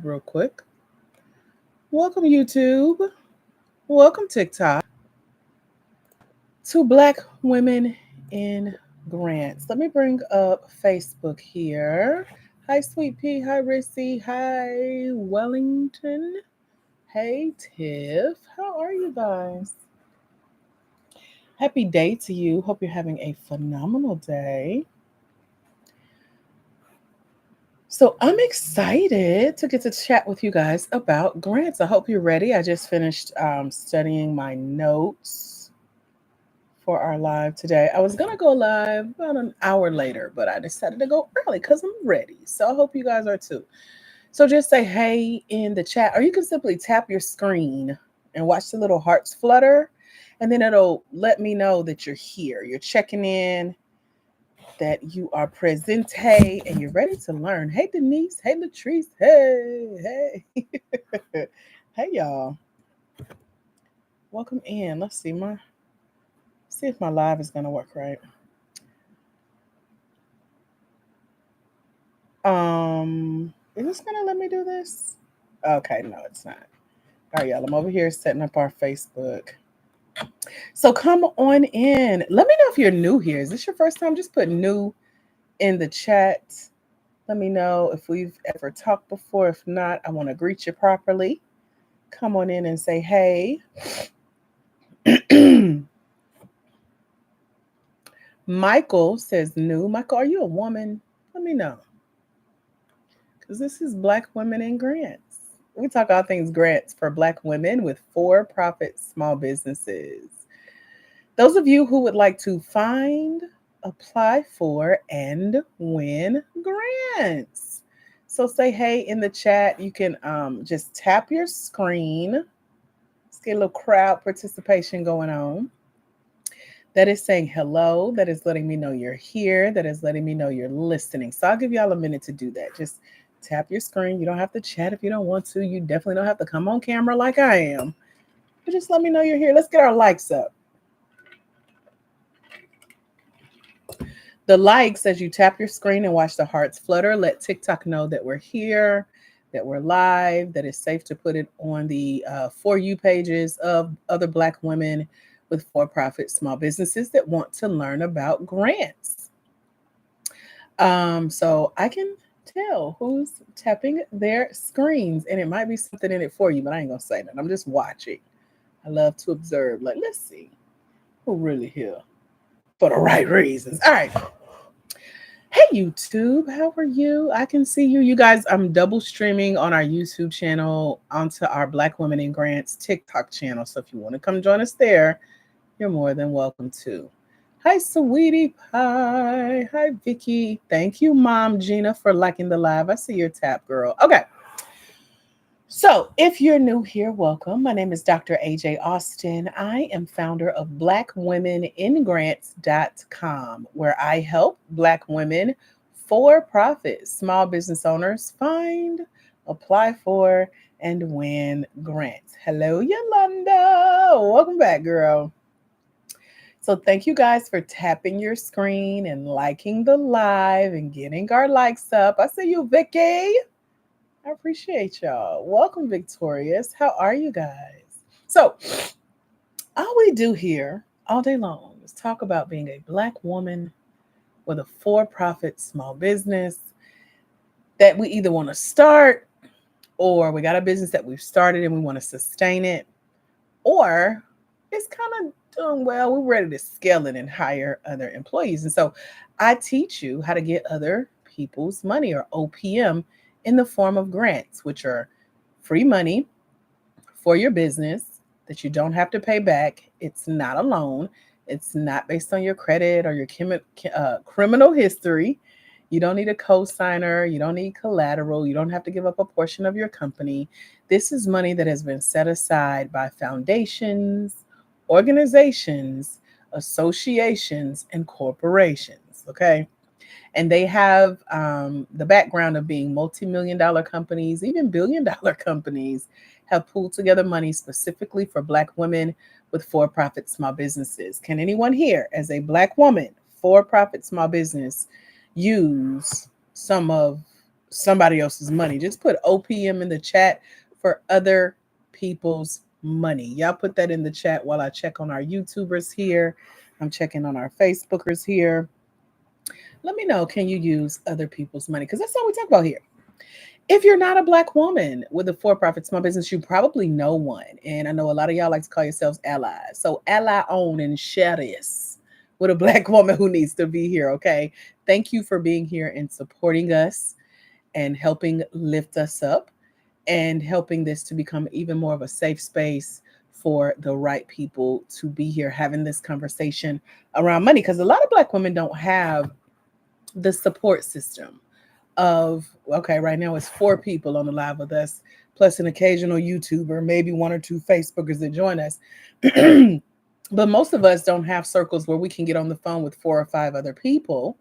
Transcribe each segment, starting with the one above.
real quick. Welcome, YouTube. Welcome, TikTok, to Black Women in Grants. Let me bring up Facebook here. Hi, Sweet Pea. Hi, Rissy. Hi, Wellington. Hey, Tiff. How are you guys? Happy day to you. Hope you're having a phenomenal day. So I'm excited to get to chat with you guys about grants. I hope you're ready. I just finished studying my notes for our live today. I was going to go live about an hour later, but I decided to go early because I'm ready. So I hope you guys are too. So just say hey in the chat, or you can simply tap your screen and watch the little hearts flutter. And then it'll let me know that you're here. You're checking in, that you are present, hey, and you're ready to learn. Hey, Denise. Hey, Latrice. Hey, hey. Hey, y'all. Welcome in. Let's see if my live is gonna work right. Is this gonna let me do this? Okay, no, it's not. All right, y'all. I'm over here setting up our Facebook. So come on in. Let me know if you're new here. Is this your first time? Just put new in the chat. Let me know if we've ever talked before. If not, I want to greet you properly. Come on in and say hey. Michael says new. Michael, are you a woman? Let me know. Because this is Black Women in Grants. We talk all things grants for Black women with for-profit small businesses. Those of you who would like to find, apply for, and win grants. So say hey in the chat. You can just tap your screen. Let's get a little crowd participation going on. That is saying hello. That is letting me know you're here. That is letting me know you're listening. So I'll give y'all a minute to do that. Just tap your screen. You don't have to chat if you don't want to. You definitely don't have to come on camera like I am. But just let me know you're here. Let's get our likes up. The likes, as you tap your screen and watch the hearts flutter, let TikTok know that we're here, that we're live, that it's safe to put it on the For You pages of other Black women with for-profit small businesses that want to learn about grants. So I can tell who's tapping their screens, and it might be something in it for you, but I ain't gonna say that. I'm just watching. I love to observe. Like, let's see who really here for the right reasons. All right. Hey YouTube, how are you? I can see you. You guys, I'm double streaming on our YouTube channel onto our Black Women in Grants TikTok channel. So if you want to come join us there, you're more than welcome to. Hi, Sweetie Pie. Hi, Vicky. Thank you, Mom Gina, for liking the live. I see your tap, girl. Okay. So, if you're new here, welcome. My name is Dr. AJ Austin. I am founder of BlackWomenInGrants.com, where I help Black women for profit small business owners find, apply for, and win grants. Hello, Yolanda. Welcome back, girl. So, thank you guys for tapping your screen and liking the live and getting our likes up. I see you, Vicky. I appreciate y'all. Welcome, Victorious. How are you guys? So, all we do here all day long is talk about being a Black woman with a for profit small business that we either want to start, or we got a business that we've started and we want to sustain it, or it's kind of doing well. We're ready to scale it and hire other employees. And so, I teach you how to get other people's money, or OPM, in the form of grants, which are free money for your business that you don't have to pay back. It's not a loan. It's not based on your credit or your criminal history. You don't need a co-signer. You don't need collateral. You don't have to give up a portion of your company. This is money that has been set aside by foundations, organizations, associations, and corporations. Okay. And they have the background of being multi-million-dollar companies, even billion-dollar companies have pooled together money specifically for Black women with for-profit small businesses. Can anyone here, as a Black woman, for-profit small business, use some of somebody else's money. Just put OPM in the chat for other people's money. Y'all put that in the chat while I check on our YouTubers here. I'm checking on our Facebookers here. Let me know, can you use other people's money? Because that's all we talk about here. If you're not a Black woman with a for-profit small business, you probably know one. And I know a lot of y'all like to call yourselves allies. So ally own and share this with a Black woman who needs to be here, okay? Thank you for being here and supporting us and helping lift us up and helping this to become even more of a safe space for the right people to be here having this conversation around money. Because a lot of Black women don't have the support system of, okay, right now it's 4 people on the live with us, plus an occasional YouTuber, maybe 1 or 2 Facebookers that join us. But most of us don't have circles where we can get on the phone with 4 or 5 other people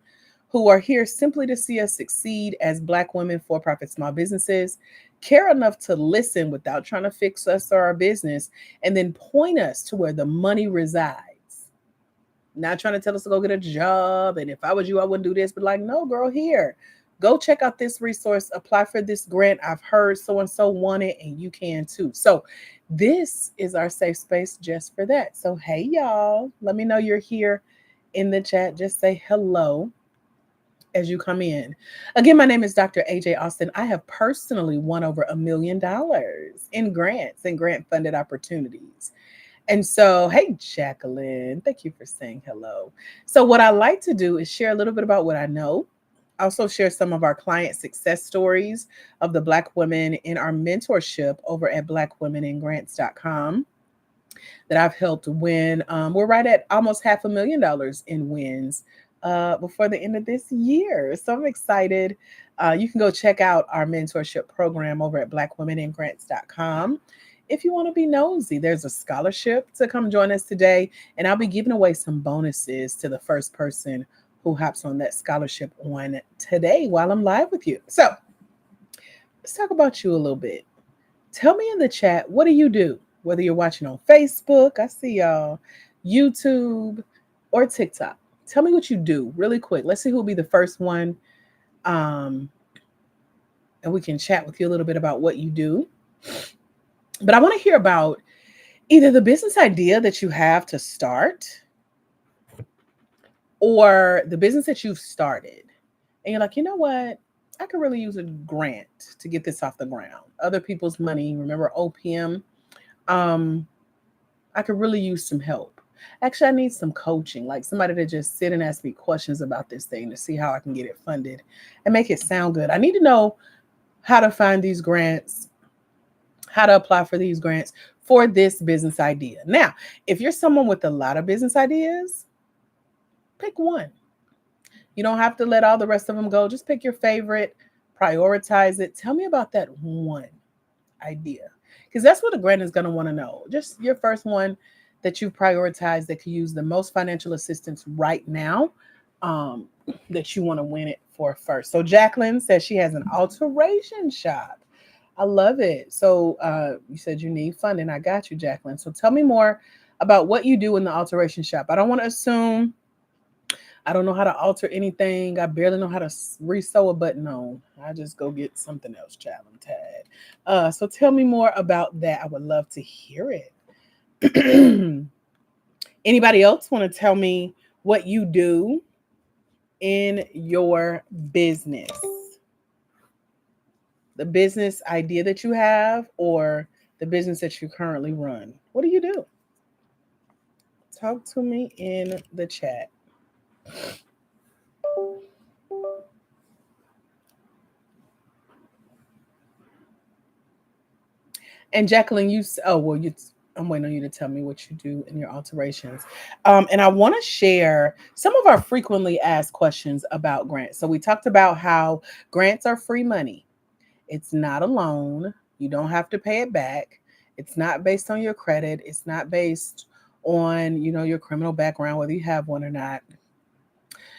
who are here simply to see us succeed as Black women, for-profit small businesses, care enough to listen without trying to fix us or our business, and then point us to where the money resides. Not trying to tell us to go get a job, and if I was you, I wouldn't do this, but like, no, girl, here. Go check out this resource, apply for this grant. I've heard so-and-so want it, and you can too. So this is our safe space just for that. So, hey, y'all, let me know you're here in the chat. Just say hello as you come in. Again, my name is Dr. AJ Austin. I have personally won over $1 million in grants and grant-funded opportunities. And so, hey, Jacqueline, thank you for saying hello. So what I like to do is share a little bit about what I know. Also share some of our client success stories of the Black women in our mentorship over at blackwomeningrants.com that I've helped win. We're right at almost $500,000 in wins before the end of this year. So I'm excited. You can go check out our mentorship program over at blackwomeningrants.com. If you want to be nosy, there's a scholarship to come join us today, and I'll be giving away some bonuses to the first person who hops on that scholarship on today while I'm live with you. So let's talk about you a little bit. Tell me in the chat, what do you do? Whether you're watching on Facebook, I see y'all, YouTube, or TikTok. Tell me what you do really quick. Let's see who'll be the first one. And we can chat with you a little bit about what you do. But I want to hear about either the business idea that you have to start or the business that you've started. And you're like, you know what? I could really use a grant to get this off the ground. Other people's money, remember OPM? I could really use some help. Actually, I need some coaching, like somebody to just sit and ask me questions about this thing to see how I can get it funded and make it sound good. I need to know how to find these grants, how to apply for these grants for this business idea. Now, if you're someone with a lot of business ideas, pick one. You don't have to let all the rest of them go. Just pick your favorite, prioritize it. Tell me about that one idea, because that's what a grant is going to want to know. Just your first one that you prioritize that could use the most financial assistance right now, that you want to win it for first. So Jacqueline says she has an alteration shop. I love it. So you said you need funding. I got you, Jacqueline. So tell me more about what you do in the alteration shop. I don't want to assume. I don't know how to alter anything. I barely know how to re-sew a button on. I just go get something else, child. I'm tired. So tell me more about that. I would love to hear it. Anybody else want to tell me what you do in your business? The business idea that you have or the business that you currently run. What do you do? Talk to me in the chat. And Jacqueline, I'm waiting on you to tell me what you do in your alterations. And I want to share some of our frequently asked questions about grants. So we talked about how grants are free money. It's not a loan. You don't have to pay it back. It's not based on your credit. It's not based on, your criminal background, whether you have one or not.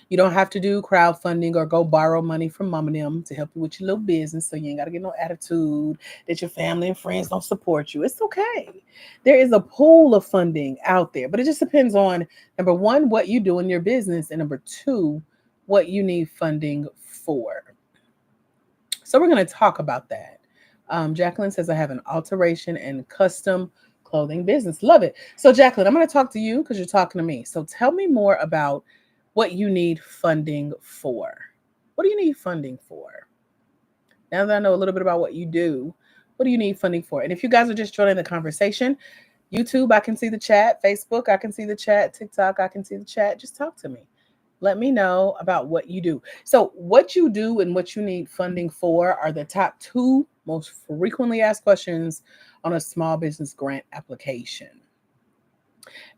You don't have to do crowdfunding or go borrow money from mom and them to help you with your little business. So you ain't got to get no attitude that your family and friends don't support you. It's okay. There is a pool of funding out there, but it just depends on, number one, what you do in your business, and number two, what you need funding for. So we're going to talk about that. Jacqueline says, I have an alteration and custom clothing business. Love it. So, Jacqueline, I'm going to talk to you because you're talking to me. So, tell me more about what you need funding for. What do you need funding for? Now that I know a little bit about what you do, what do you need funding for? And if you guys are just joining the conversation, YouTube, I can see the chat. Facebook, I can see the chat. TikTok, I can see the chat. Just talk to me. Let me know about what you do. So, what you do and what you need funding for are the top two most frequently asked questions on a small business grant application.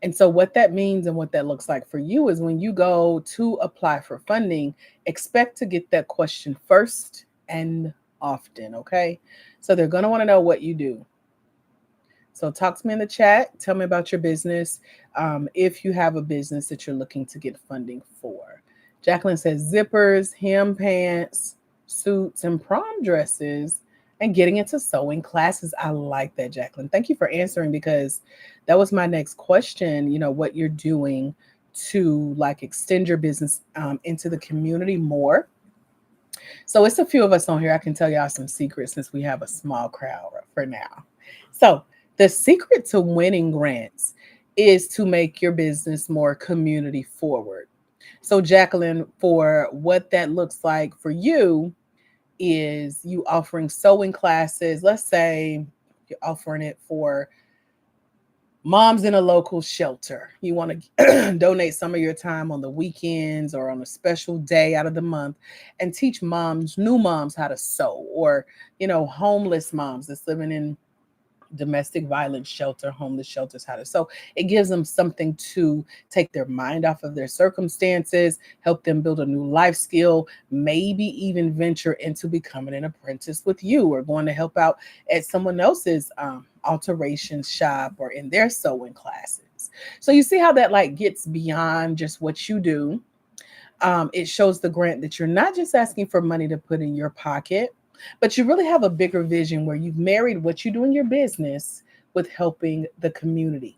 And so, what that means and what that looks like for you is when you go to apply for funding, expect to get that question first and often. Okay. So, they're going to want to know what you do. So talk to me in the chat. Tell me about your business. If you have a business that you're looking to get funding for. Jacqueline says zippers, hem pants, suits, and prom dresses, and getting into sewing classes. I like that, Jacqueline. Thank you for answering because that was my next question. You know, what you're doing to like extend your business into the community more. So it's a few of us on here. I can tell y'all some secrets since we have a small crowd for now. So the secret to winning grants is to make your business more community forward. So Jacqueline, for what that looks like for you is you offering sewing classes. Let's say you're offering it for moms in a local shelter. You want to donate some of your time on the weekends or on a special day out of the month and teach moms, new moms how to sew, or, you know, homeless moms that's living in domestic violence shelter, homeless shelters, how to sew. It gives them something to take their mind off of their circumstances, help them build a new life skill, maybe even venture into becoming an apprentice with you or going to help out at someone else's alteration shop or in their sewing classes. So you see how that like gets beyond just what you do. It shows the grant that you're not just asking for money to put in your pocket, but you really have a bigger vision where you've married what you do in your business with helping the community.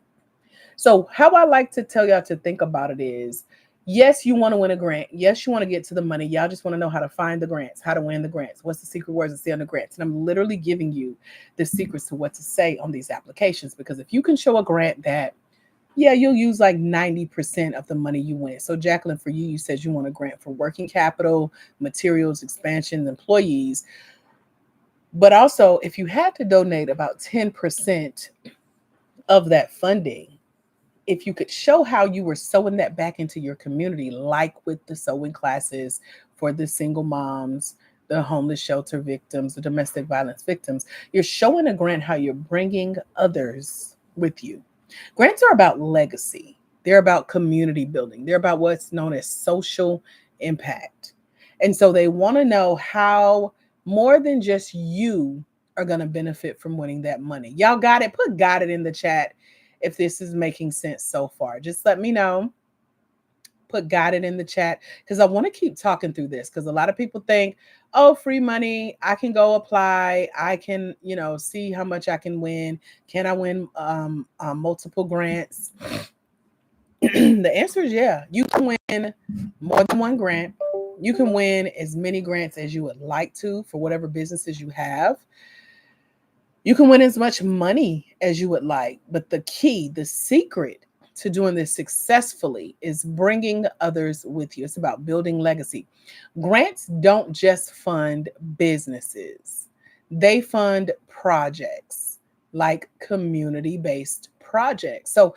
So, how I like to tell y'all to think about it is yes, you want to win a grant. Yes, you want to get to the money. Y'all just want to know how to find the grants, how to win the grants. What's the secret words to say on the grants? And I'm literally giving you the secrets to what to say on these applications because if you can show a grant that yeah, you'll use like 90% of the money you win. So, Jacqueline, for you, you said you want a grant for working capital, materials, expansion, employees. But also, if you had to donate about 10% of that funding, if you could show how you were sewing that back into your community, like with the sewing classes for the single moms, the homeless shelter victims, the domestic violence victims, you're showing a grant how you're bringing others with you. Grants are about legacy. They're about community building. They're about what's known as social impact. And so they want to know how more than just you are going to benefit from winning that money. Y'all got it? Put got it in the chat if this is making sense so far. Just let me know. Put got it in the chat because I want to keep talking through this because a lot of people think, oh, free money, I can go apply. I can, you know, see how much I can win. Can I win multiple grants? The answer is yeah. You can win more than one grant. You can win as many grants as you would like to for whatever businesses you have. You can win as much money as you would like, but the key, the secret to doing this successfully is bringing others with you. It's about building legacy. Grants don't just fund businesses, they fund projects like community based projects. So,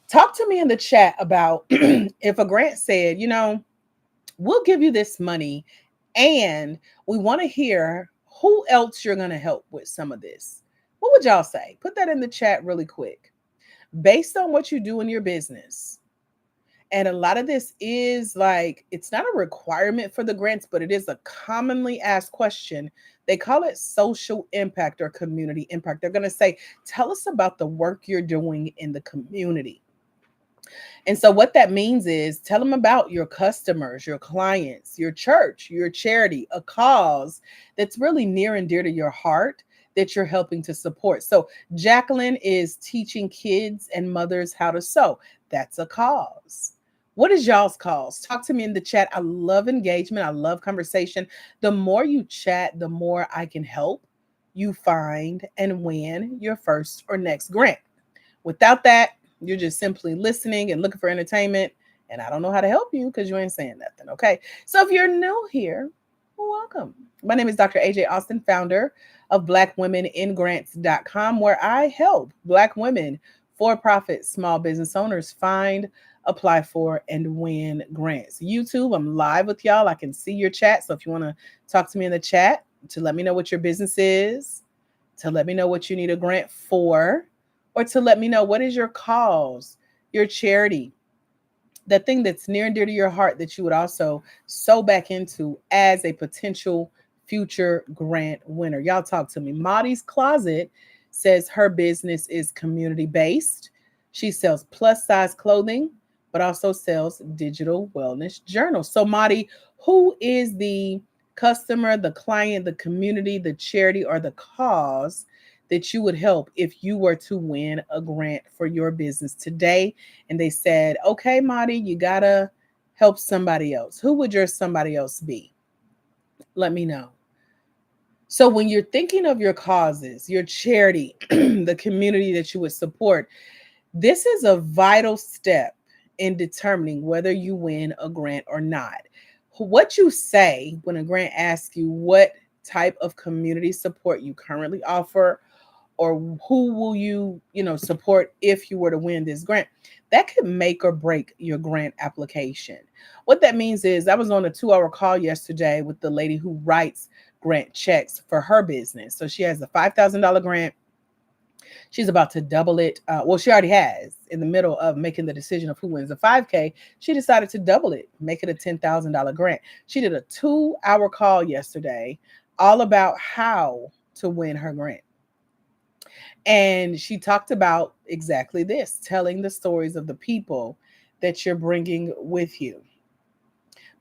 talk to me in the chat about if a grant said, you know, we'll give you this money and we want to hear who else you're going to help with some of this. What would y'all say? Put that in the chat really quick. Based on what you do in your business. And a lot of this is like, it's not a requirement for the grants, but it is a commonly asked question. They call it social impact or community impact. They're going to say, tell us about the work you're doing in the community. And so, what that means is tell them about your customers, your clients, your church, your charity, a cause that's really near and dear to your heart that you're helping to support. So, Jacqueline is teaching kids and mothers how to sew. That's a cause. What is y'all's calls? Talk to me in the chat. I love engagement. I love conversation. The more you chat, the more I can help you find and win your first or next grant. Without that, you're just simply listening and looking for entertainment. And I don't know how to help you because you ain't saying nothing. Okay. So if you're new here, welcome. My name is Dr. AJ Austin, founder of BlackWomenInGrants.com, where I help Black women, for profit small business owners find, apply for, and win grants. YouTube, I'm live with y'all. I can see your chat. So if you want to talk to me in the chat to let me know what your business is, to let me know what you need a grant for, or to let me know what is your cause, your charity, that thing that's near and dear to your heart that you would also sew back into as a potential future grant winner. Y'all talk to me. Maudie's Closet says her business is community based. She sells plus size clothing, but also sells digital wellness journals. So, Maudie, who is the customer, the client, the community, the charity, or the cause that you would help if you were to win a grant for your business today? And they said, okay, Marty, you gotta help somebody else. Who would your somebody else be? Let me know. So when you're thinking of your causes, your charity, the community that you would support, this is a vital step in determining whether you win a grant or not. What you say when a grant asks you what type of community support you currently offer, or who will you support if you were to win this grant, that could make or break your grant application. What that means is I was on a 2-hour call yesterday with the lady who writes grant checks for her business. So she has a $5,000 grant. She's about to double it. Well, she already has. In the middle of making the decision of who wins the 5K, she decided to double it, make it a $10,000 grant. She did a 2-hour call yesterday all about how to win her grant. And she talked about exactly this, telling the stories of the people that you're bringing with you.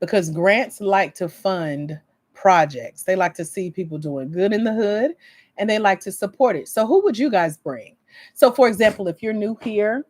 Because grants like to fund projects, they like to see people doing good in the hood, and they like to support it. So, who would you guys bring? So, for example, if you're new here,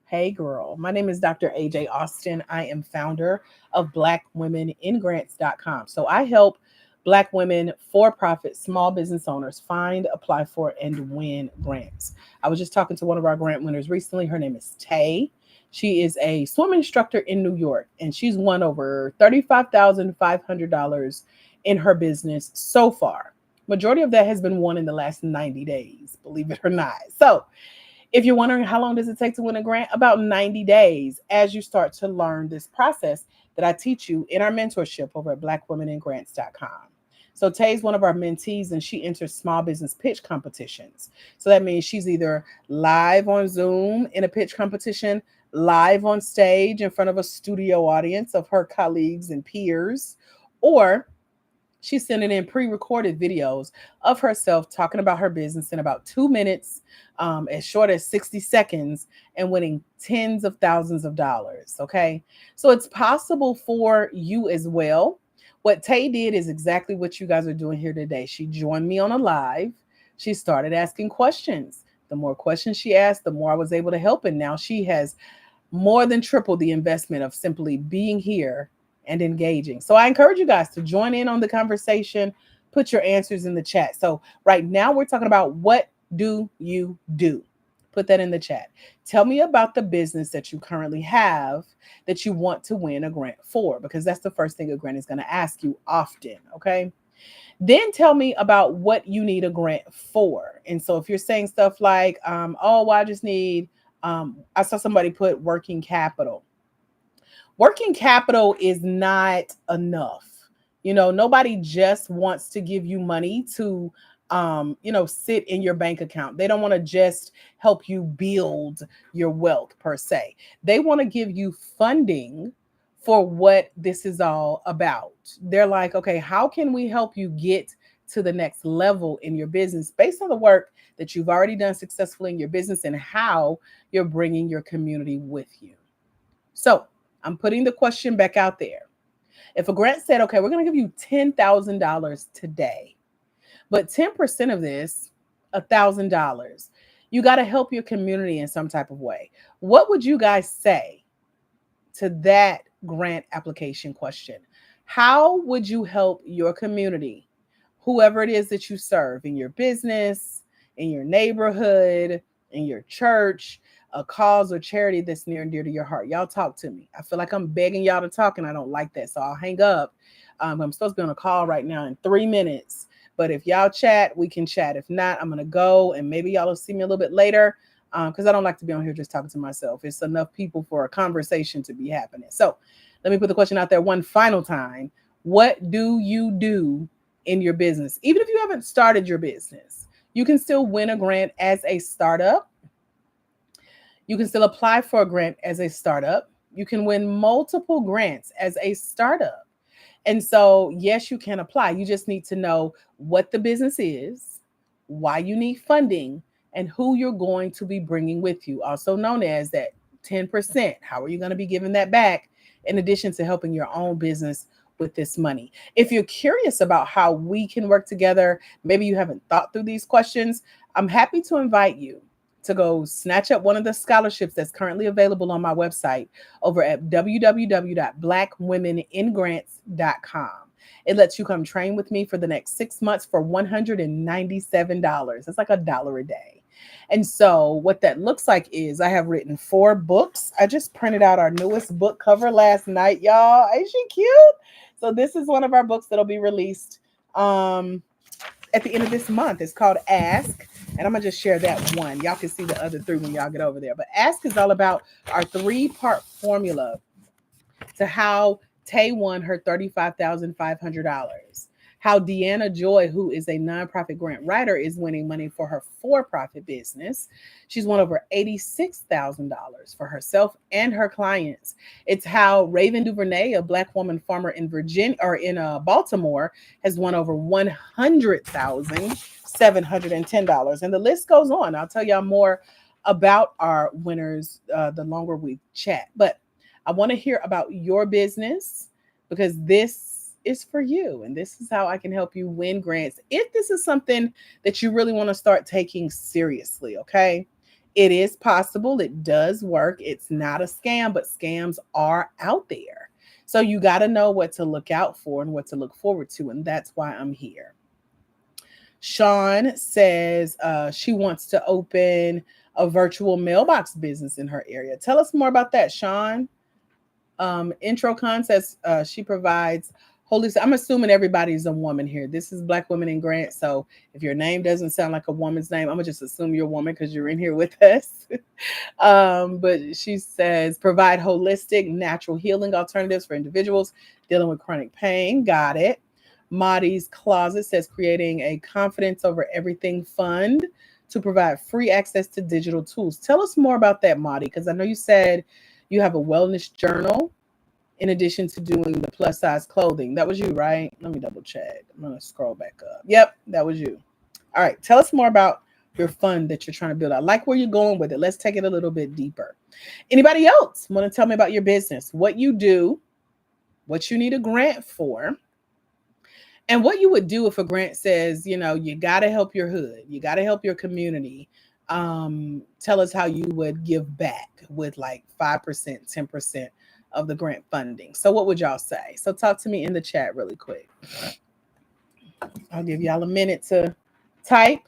hey girl, my name is Dr. AJ Austin. I am founder of BlackWomenInGrants.com. So, I help Black women, for profit small business owners find, apply for, and win grants. I was just talking to one of our grant winners recently. Her name is Tay. She is a swim instructor in New York, and she's won over $35,500 in her business so far. Majority of that has been won in the last 90 days, believe it or not. So if you're wondering how long does it take to win a grant, about 90 days as you start to learn this process that I teach you in our mentorship over at BlackWomenInGrants.com. So Tay's one of our mentees, and she enters small business pitch competitions. So that means she's either live on Zoom in a pitch competition, live on stage in front of a studio audience of her colleagues and peers, or she's sending in pre-recorded videos of herself talking about her business in about 2 minutes, as short as 60 seconds, and winning tens of thousands of dollars. Okay. So it's possible for you as well. What Tay did is exactly what you guys are doing here today. She joined me on a live. She started asking questions. The more questions she asked, the more I was able to help. And now she has more than tripled the investment of simply being here and engaging. So I encourage you guys to join in on the conversation, put your answers in the chat. So right now we're talking about what do you do? Put that in the chat. Tell me about the business that you currently have that you want to win a grant for, because that's the first thing a grant is going to ask you often. Okay. Then tell me about what you need a grant for. And so if you're saying stuff like, oh, well, I just need, I saw somebody put working capital. Working capital is not enough. Nobody just wants to give you money to sit in your bank account. They don't want to just help you build your wealth per se. They want to give you funding for what this is all about. They're like, okay, how can we help you get to the next level in your business based on the work that you've already done successfully in your business and how you're bringing your community with you? So I'm putting the question back out there. If a grant said, okay, we're going to give you $10,000 today, but 10% of this, $1,000, you got to help your community in some type of way. What would you guys say to that grant application question. How would you help your community, whoever it is that you serve, in your business, in your neighborhood, in your church, a cause or charity that's near and dear to your heart? Y'all talk to me. I feel like I'm begging y'all to talk, and I don't like that. So I'll hang up. I'm supposed to be on a call right now in 3 minutes. But if y'all chat, we can chat. If not, I'm going to go, and maybe y'all will see me a little bit later, because I don't like to be on here just talking to myself. It's enough people for a conversation to be happening. So let me put the question out there one final time. What do you do in your business? Even if you haven't started your business, you can still win a grant as a startup. You can still apply for a grant as a startup. You can win multiple grants as a startup. And so, yes, you can apply. You just need to know what the business is, why you need funding, and who you're going to be bringing with you, also known as that 10%. How are you going to be giving that back in addition to helping your own business with this money? If you're curious about how we can work together, maybe you haven't thought through these questions, I'm happy to invite you to go snatch up one of the scholarships that's currently available on my website over at www.blackwomeningrants.com. It lets you come train with me for the next 6 months for $197. It's like $1 a day. And so what that looks like is I have written 4 books. I just printed out our newest book cover last night, y'all. Ain't she cute? So this is one of our books that'll be released at the end of this month. It's called Ask. And I'm going to just share that one. Y'all can see the other 3 when y'all get over there. But Ask is all about our 3-part formula to how Tay won her $35,500. How Deanna Joy, who is a nonprofit grant writer, is winning money for her for-profit business. She's won over $86,000 for herself and her clients. It's how Raven DuVernay, a Black woman farmer in Virginia or in Baltimore, has won over $100,710. And the list goes on. I'll tell y'all more about our winners the longer we chat. But I want to hear about your business, because this is for you. And this is how I can help you win grants. If this is something that you really want to start taking seriously, okay? It is possible. It does work. It's not a scam, but scams are out there. So you got to know what to look out for and what to look forward to. And that's why I'm here. Sean says she wants to open a virtual mailbox business in her area. Tell us more about that, Sean. Introcon says she provides holistic. I'm assuming everybody's a woman here. This is Black Women in Grants. So if your name doesn't sound like a woman's name, I'm gonna just assume you're a woman because you're in here with us. But she says provide holistic, natural healing alternatives for individuals dealing with chronic pain. Got it. Maddie's Closet says creating a confidence over everything fund to provide free access to digital tools. Tell us more about that, Maddie, because I know you said you have a wellness journal in addition to doing the plus size clothing. That was you, right? Let me double check. I'm going to scroll back up. Yep, that was you. All right. Tell us more about your fund that you're trying to build. I like where you're going with it. Let's take it a little bit deeper. Anybody else want to tell me about your business, what you do, what you need a grant for, and what you would do if a grant says, you got to help your hood, you got to help your community. Tell us how you would give back with like 5%, 10% of the grant funding. So what would y'all say? So talk to me in the chat really quick. I'll give y'all a minute to type.